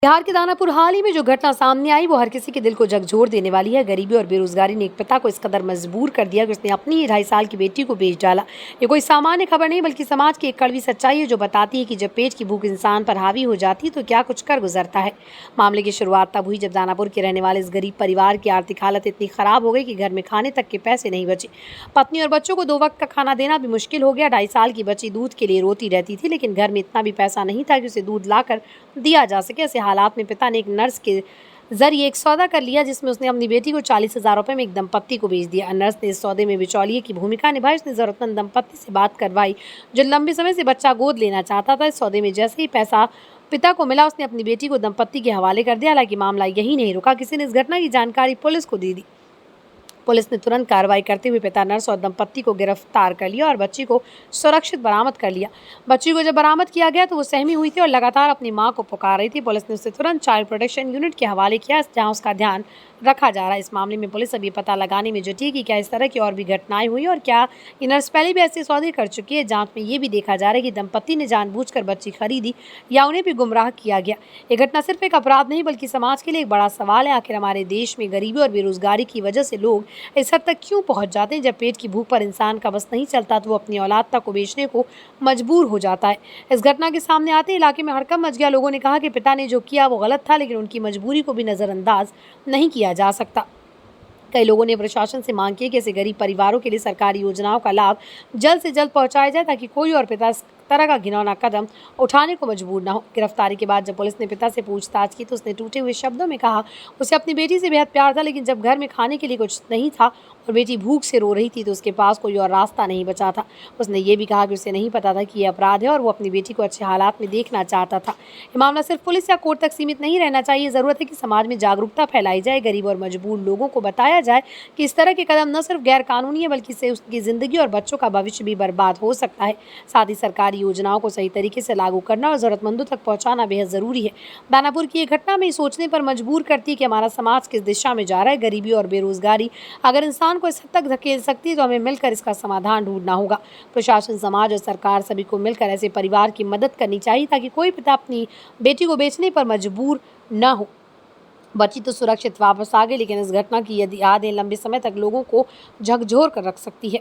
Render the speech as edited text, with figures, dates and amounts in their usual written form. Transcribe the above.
बिहार के दानापुर हाल ही में जो घटना सामने आई वो हर किसी के दिल को झकझोर देने वाली है। गरीबी और बेरोजगारी ने एक पिता को इस कदर मजबूर कर दिया कि उसने अपनी ही 2.5 साल की बेटी को बेच डाला। ये कोई सामान्य खबर नहीं बल्कि समाज की एक कड़वी सच्चाई है जो बताती है कि जब पेट की भूख इंसान पर हावी हो जाती है तो क्या कुछ कर गुजरता है। मामले की शुरुआत तब हुई जब दानापुर के रहने वाले इस गरीब परिवार की आर्थिक हालत इतनी खराब हो गई कि घर में खाने तक के पैसे नहीं बचे। पत्नी और बच्चों को 2 वक्त का खाना देना भी मुश्किल हो गया। 2.5 साल की बच्ची दूध के लिए रोती रहती थी, लेकिन घर में इतना भी पैसा नहीं था कि उसे दूध लाकर दिया जा सके। ऐसे हालात में पिता ने एक नर्स के जरिए एक सौदा कर लिया जिसमें उसने अपनी बेटी को 40,000 रुपये में एक दंपत्ति को बेच दिया। नर्स ने इस सौदे में बिचौलिए की भूमिका निभाई। उसने जरूरतमंद दंपत्ति से बात करवाई जो लंबे समय से बच्चा गोद लेना चाहता था। इस सौदे में जैसे ही पैसा पिता को मिला उसने अपनी बेटी को दंपत्ति के हवाले कर दिया। हालांकि मामला यही नहीं रुका, किसी ने इस घटना की जानकारी पुलिस को दे दी। पुलिस ने तुरंत कार्रवाई करते हुए पिता नर्स और दंपत्ति को गिरफ्तार कर लिया और बच्ची को सुरक्षित बरामद कर लिया। बच्ची को जब बरामद किया गया तो वो सहमी हुई थी और लगातार अपनी मां को पुकार रही थी। पुलिस ने उसे तुरंत चाइल्ड प्रोटेक्शन यूनिट के हवाले किया, जहां उसका ध्यान रखा जा रहा है। इस मामले में पुलिस अभी पता लगाने में जुटी कि क्या इस तरह की और भी घटनाएं हुई और क्या ये नर्स पहले भी ऐसे सौदे कर चुकी है। जांच में ये भी देखा जा रहा है कि दंपत्ति ने जानबूझकर बच्ची खरीदी या उन्हें भी गुमराह किया गया। ये घटना सिर्फ एक अपराध नहीं बल्कि समाज के लिए एक बड़ा सवाल है। आखिर हमारे देश में गरीबी और बेरोजगारी की वजह से लोग इस हद तक क्यों पहुंच जाते हैं? जब पेट की भूख पर इंसान का बस नहीं चलता तो वो अपनी औलाद तक को बेचने को मजबूर हो जाता है। इस घटना के सामने आते इलाके में हड़कंप मच गया। लोगों ने कहा कि पिता ने जो किया वो गलत था, लेकिन उनकी मजबूरी को भी नजरअंदाज नहीं किया जा सकता। कई लोगों ने प्रशासन से मांग की कि ऐसे गरीब परिवारों के लिए सरकारी योजनाओं का लाभ जल्द से जल्द पहुंचाया जाए ताकि कोई और पिता इस तरह का घिनौना कदम उठाने को मजबूर न हो। गिरफ्तारी के बाद जब पुलिस ने पिता से पूछताछ की तो उसने टूटे हुए शब्दों में कहा उसे अपनी बेटी से बेहद प्यार था, लेकिन जब घर में खाने के लिए कुछ नहीं था और बेटी भूख से रो रही थी तो उसके पास कोई और रास्ता नहीं बचा था। उसने ये भी कहा कि उसे नहीं पता था कि यह अपराध है और वो अपनी बेटी को अच्छे हालात में देखना चाहता था। ये मामला सिर्फ पुलिस या कोर्ट तक सीमित नहीं रहना चाहिए। ज़रूरत है कि समाज में जागरूकता फैलाई जाए, गरीब और मजबूर लोगों को बताया जाए कि इस तरह के कदम न सिर्फ गैर कानूनी है बल्कि इससे उसकी ज़िंदगी और बच्चों का भविष्य भी बर्बाद हो सकता है। साथ ही सरकारी योजनाओं को सही तरीके से लागू करना और ज़रूरतमंदों तक पहुंचाना बेहद ज़रूरी है। दानापुर की ये घटना में सोचने पर मजबूर करती है कि हमारा समाज किस दिशा में जा रहा है। गरीबी और बेरोजगारी अगर इंसान को इस हद तक धकेल सकती है तो हमें मिलकर इसका समाधान ढूंढना होगा। प्रशासन, समाज और सरकार सभी को मिलकर ऐसे परिवार की मदद करनी चाहिए ताकि कोई पिता अपनी बेटी को बेचने पर मजबूर न हो। बच्ची तो सुरक्षित वापस आ गई, लेकिन इस घटना की यादें लंबे समय तक लोगों को झकझोर कर रख सकती है।